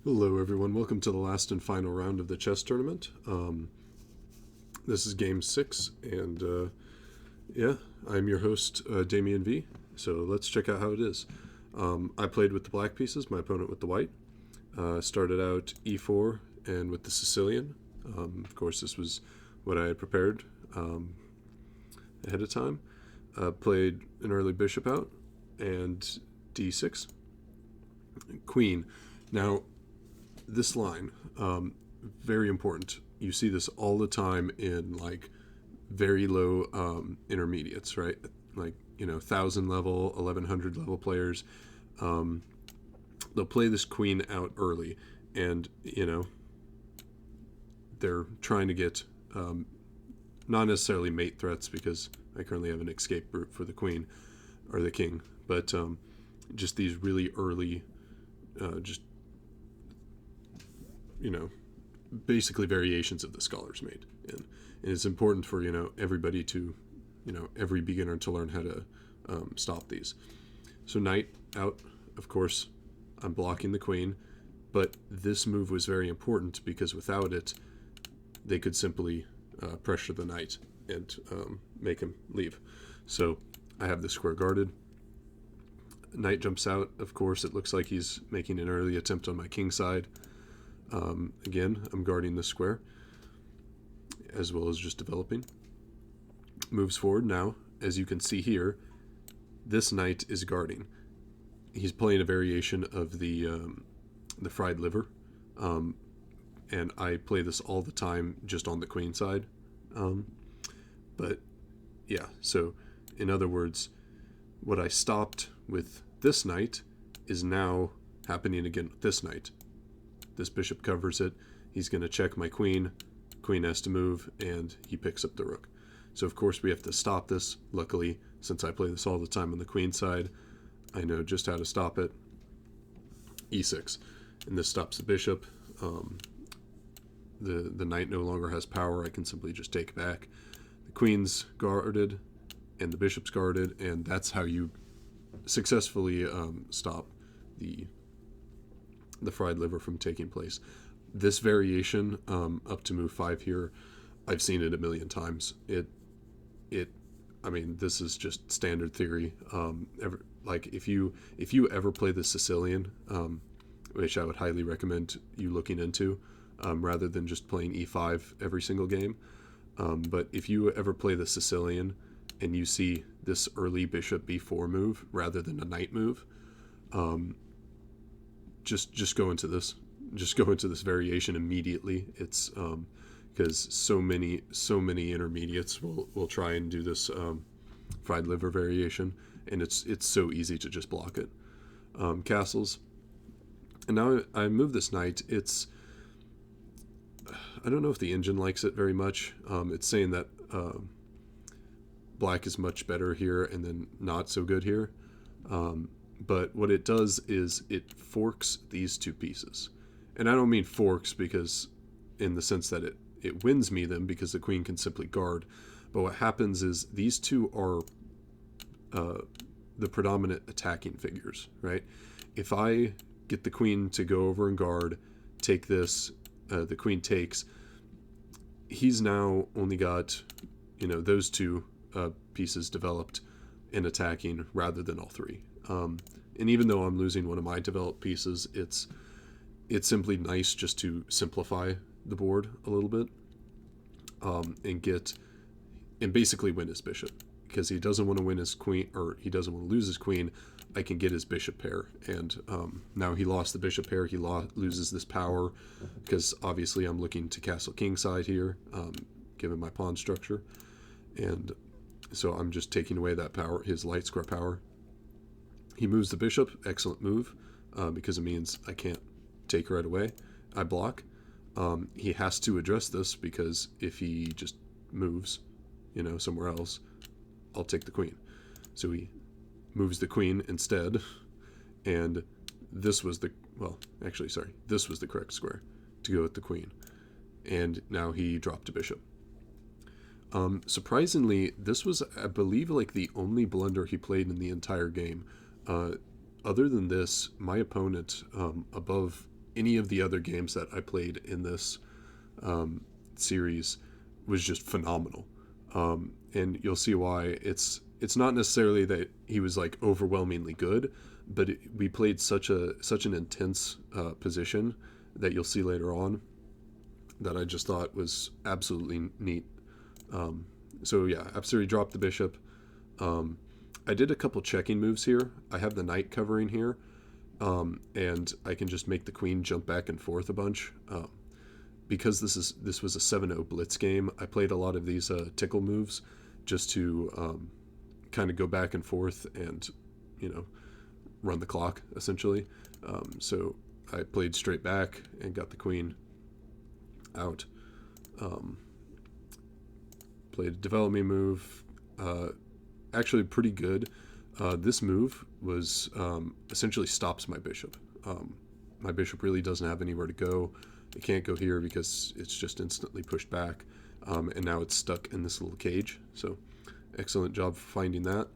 Hello, everyone. Welcome to the last and final round of the chess tournament. This is game 6, and I'm your host, Damien V. So let's check out how it is. I played with the black pieces, my opponent with the white. Started out e4 and with the Sicilian. Of course, this was what I had prepared ahead of time. Played an early bishop out and d6. Queen. Now, this line, very important. You see this all the time in like very low intermediates, right? Like, 1,000 level, 1,100 level players. They'll play this queen out early, and they're trying to get not necessarily mate threats, because I currently have an escape route for the queen or the king, but just these really early, basically variations of the scholar's mate. And it's important for, everybody to, every beginner to learn how to stop these. So knight out, of course, I'm blocking the queen, but this move was very important because without it, they could simply pressure the knight and make him leave. So I have the square guarded. Knight jumps out. Of course, it looks like he's making an early attempt on my king side. Again, I'm guarding the square, as well as just developing. Moves forward now. As you can see here, this knight is guarding. He's playing a variation of the fried liver, and I play this all the time just on the queen side. But yeah, so in other words, what I stopped with this knight is now happening again with this knight. This bishop covers it. He's going to check my queen. Queen has to move, and he picks up the rook. So, of course, we have to stop this. Luckily, since I play this all the time on the queen side, I know just how to stop it. e6. And this stops the bishop. The knight no longer has power. I can simply just take back. The queen's guarded, and the bishop's guarded, and that's how you successfully stop the fried liver from taking place. This variation up to move 5 here, I've seen it a million times. This is just standard theory. If you ever play the Sicilian, which I would highly recommend you looking into, rather than just playing e5 every single game. But if you ever play the Sicilian and you see this early bishop b4 move rather than a knight move, just go into this. Just go into this variation immediately. It's because so many intermediates will try and do this fried liver variation, and it's so easy to just block it. Castles, and now I move this knight. I don't know if the engine likes it very much. It's saying that black is much better here and then not so good here. But what it does is it forks these two pieces. And I don't mean forks because in the sense that it wins me them, because the queen can simply guard. But what happens is these two are the predominant attacking figures, right? If I get the queen to go over and guard, take this, the queen takes, he's now only got, those two pieces developed in attacking rather than all three. And even though I'm losing one of my developed pieces, it's simply nice just to simplify the board a little bit, and basically win his bishop, because he doesn't want to win his queen, or he doesn't want to lose his queen. I can get his bishop pair, and now he lost the bishop pair. He loses this power because obviously I'm looking to castle king side here, given my pawn structure, and so I'm just taking away that power, his light square power. He moves the bishop, excellent move, because it means I can't take right away. I block. He has to address this, because if he just moves, somewhere else, I'll take the queen. So he moves the queen instead, and this was the correct square to go with the queen. And now he dropped a bishop. Surprisingly, this was, I believe, like the only blunder he played in the entire game. Other than this, my opponent, above any of the other games that I played in this series was just phenomenal. And you'll see why. It's not necessarily that he was like overwhelmingly good, but we played such an intense position that you'll see later on that I just thought was absolutely neat. So yeah, after he dropped the bishop, I did a couple checking moves here. I have the knight covering here, and I can just make the queen jump back and forth a bunch. Because this was a 7-0 blitz game, I played a lot of these tickle moves just to kind of go back and forth and, run the clock, essentially. So I played straight back and got the queen out. Played a development move, actually pretty good. This move was essentially stops my bishop. My bishop really doesn't have anywhere to go. It can't go here because it's just instantly pushed back, and now it's stuck in this little cage. So excellent job for finding that.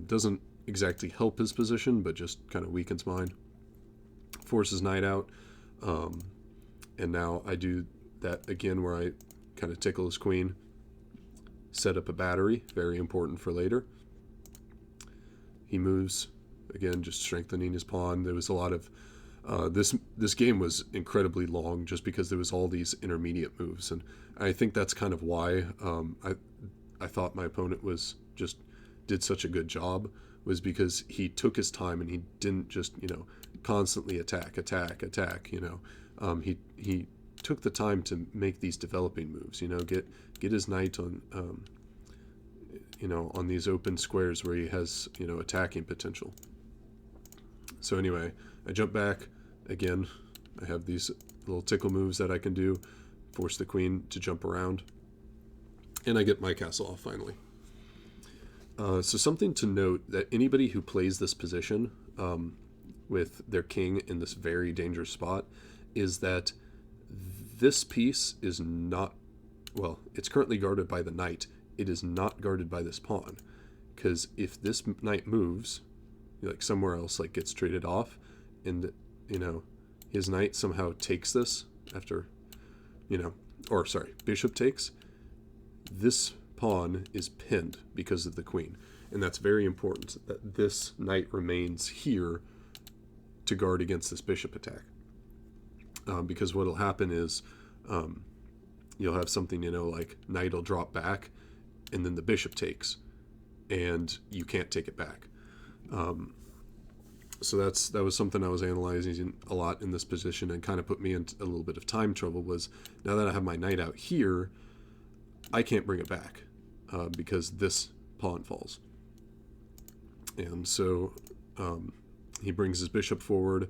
Doesn't exactly help his position, but just kind of weakens mine. Forces knight out, and now I do that again where I kind of tickle his queen, set up a battery, very important for later. He moves, again, just strengthening his pawn. There was a lot of this game was incredibly long just because there was all these intermediate moves, and I think that's kind of why I thought my opponent did such a good job, was because he took his time and he didn't just constantly attack. He took the time to make these developing moves. Get his knight on on these open squares where he has attacking potential. So anyway, I jump back again. I have these little tickle moves that I can do, force the queen to jump around, and I get my castle off finally. So something to note, that anybody who plays this position with their king in this very dangerous spot is that this piece is not, well, it's currently guarded by the knight. It is not guarded by this pawn, because if this knight moves, like somewhere else, like gets traded off, and his knight somehow takes this after, bishop takes, this pawn is pinned because of the queen, and that's very important that this knight remains here to guard against this bishop attack, because what'll happen is you'll have something like knight will drop back and then the bishop takes and you can't take it back. So that was something I was analyzing a lot in this position, and kind of put me into a little bit of time trouble. Was now that I have my knight out here, I can't bring it back because this pawn falls. And so he brings his bishop forward,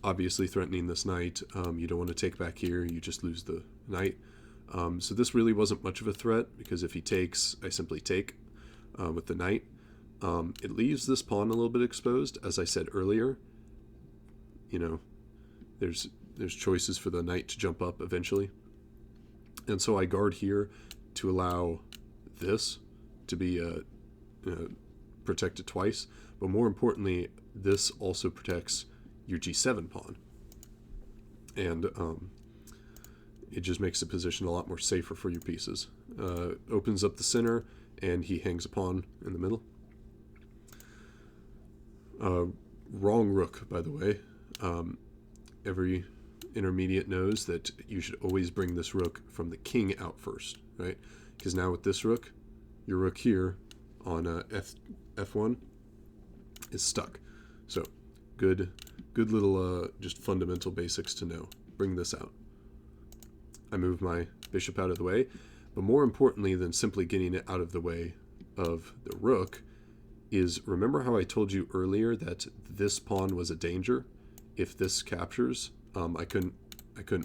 obviously threatening this knight. You don't want to take back here, you just lose the knight. So this really wasn't much of a threat, because if he takes, I simply take with the knight. It leaves this pawn a little bit exposed, as I said earlier. There's choices for the knight to jump up eventually. And so I guard here to allow this to be protected twice. But more importantly, this also protects your g7 pawn. And it just makes the position a lot more safer for your pieces. Opens up the center, and he hangs a pawn in the middle. Wrong rook, by the way. Every intermediate knows that you should always bring this rook from the king out first, right? Because now with this rook, your rook here on f1 is stuck. So good little just fundamental basics to know. Bring this out. I move my bishop out of the way, but more importantly than simply getting it out of the way of the rook is, remember how I told you earlier that this pawn was a danger? If this captures, I couldn't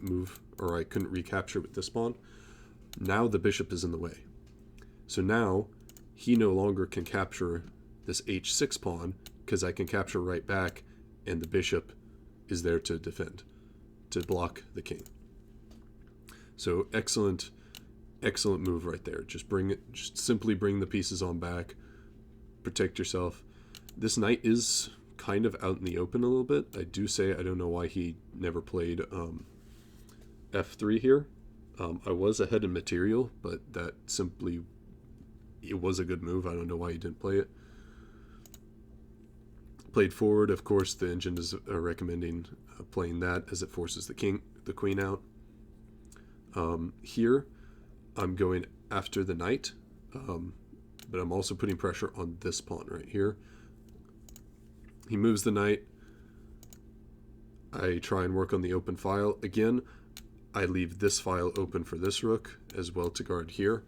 move, or I couldn't recapture with this pawn. Now the bishop is in the way. So now he no longer can capture this h6 pawn, because I can capture right back, and the bishop is there to defend, to block the king. So excellent move right there. Just simply bring the pieces on back, protect yourself. This knight is kind of out in the open a little bit. I do say I don't know why he never played f3 here. I was ahead in material, but that simply, it was a good move. I don't know why he didn't play it. Played forward, of course, the engine is recommending playing that as it forces the queen out. Here, I'm going after the knight, but I'm also putting pressure on this pawn right here. He moves the knight. I try and work on the open file. Again, I leave this file open for this rook as well to guard here.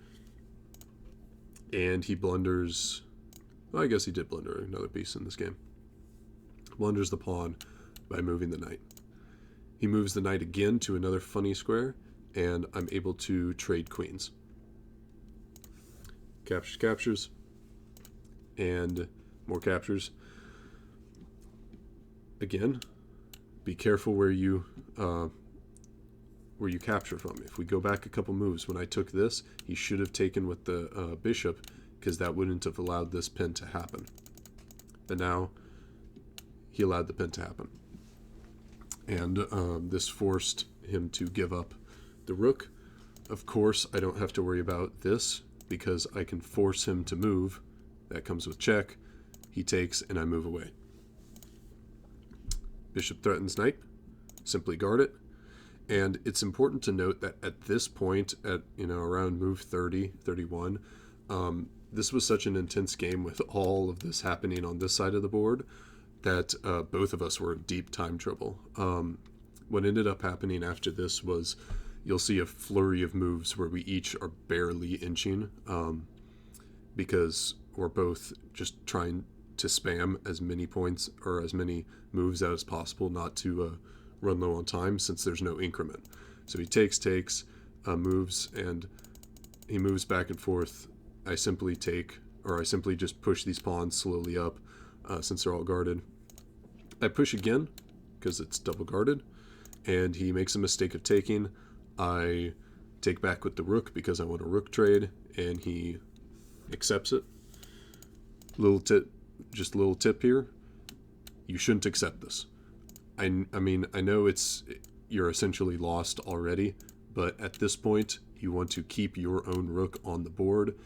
And he blunders, well, I guess he did blunder another piece in this game. Blunders the pawn by moving the knight. He moves the knight again to another funny square, and I'm able to trade queens. Captures, captures, and more captures. Again, be careful where you capture from. If we go back a couple moves, when I took this, he should have taken with the bishop, because that wouldn't have allowed this pin to happen. But now he allowed the pin to happen. And this forced him to give up the rook. Of course, I don't have to worry about this because I can force him to move. That comes with check. He takes, and I move away. Bishop threatens knight. Simply guard it. And it's important to note that at this point, at around move 30, 31, this was such an intense game with all of this happening on this side of the board that both of us were in deep time trouble. What ended up happening after this was you'll see a flurry of moves where we each are barely inching because we're both just trying to spam as many points or as many moves out as possible, not to run low on time since there's no increment. So he takes, moves, and he moves back and forth. I simply take, or I simply just push these pawns slowly up since they're all guarded. I push again because it's double guarded, and he makes a mistake of taking. I take back with the rook because I want a rook trade, and he accepts it. Just a little tip here. You shouldn't accept this. I mean, I know you're essentially lost already, but at this point, you want to keep your own rook on the board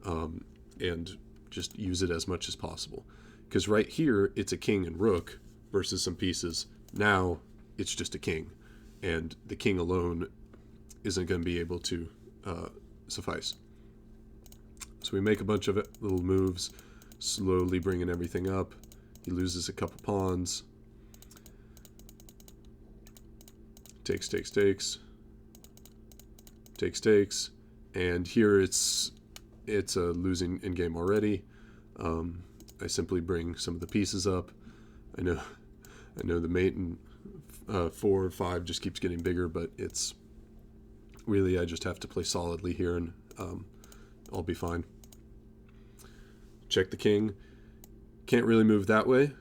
and just use it as much as possible. Because right here, it's a king and rook versus some pieces. Now, it's just a king, and the king alone isn't going to be able to suffice. So we make a bunch of little moves, slowly bringing everything up. He loses a couple pawns. Takes. And here it's a losing endgame already. I simply bring some of the pieces up. I know the mate in 4 or 5 just keeps getting bigger, but it's really, I just have to play solidly here and I'll be fine. Check the king. Can't really move that way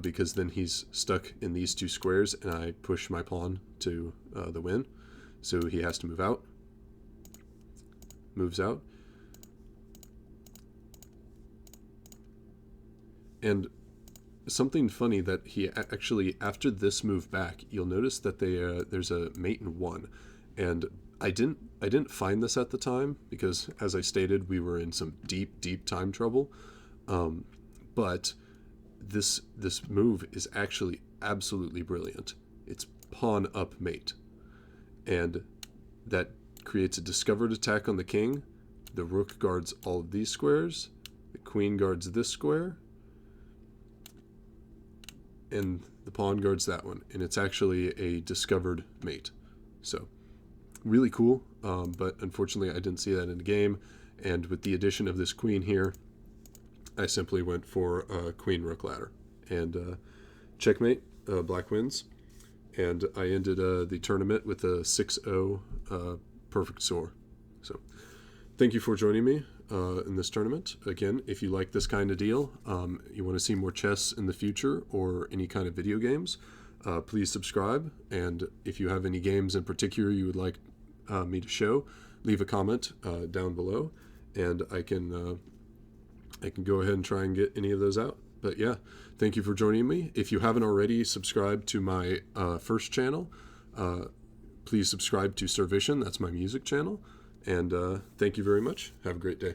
because then he's stuck in these 2 squares and I push my pawn to the win. So he has to move out. Moves out. And something funny that he actually, after this move back, you'll notice that there's a mate in 1. And I didn't find this at the time because, as I stated, we were in some deep time trouble. But this move is actually absolutely brilliant. It's pawn up mate, and that creates a discovered attack on the king. The rook guards all of these squares. The queen guards this square, and the pawn guards that one. And it's actually a discovered mate. So really cool. But unfortunately, I didn't see that in the game. And with the addition of this queen here, I simply went for a queen-rook ladder. And checkmate, black wins. And I ended the tournament with a 6-0 perfect score. So thank you for joining me in this tournament. Again, if you like this kind of deal, you want to see more chess in the future or any kind of video games, please subscribe. And if you have any games in particular you would like me to show, leave a comment down below, and I can go ahead and try and get any of those out. But yeah, thank you for joining me. If you haven't already subscribed to my first channel, please subscribe to Servition. That's my music channel. And thank you very much. Have a great day.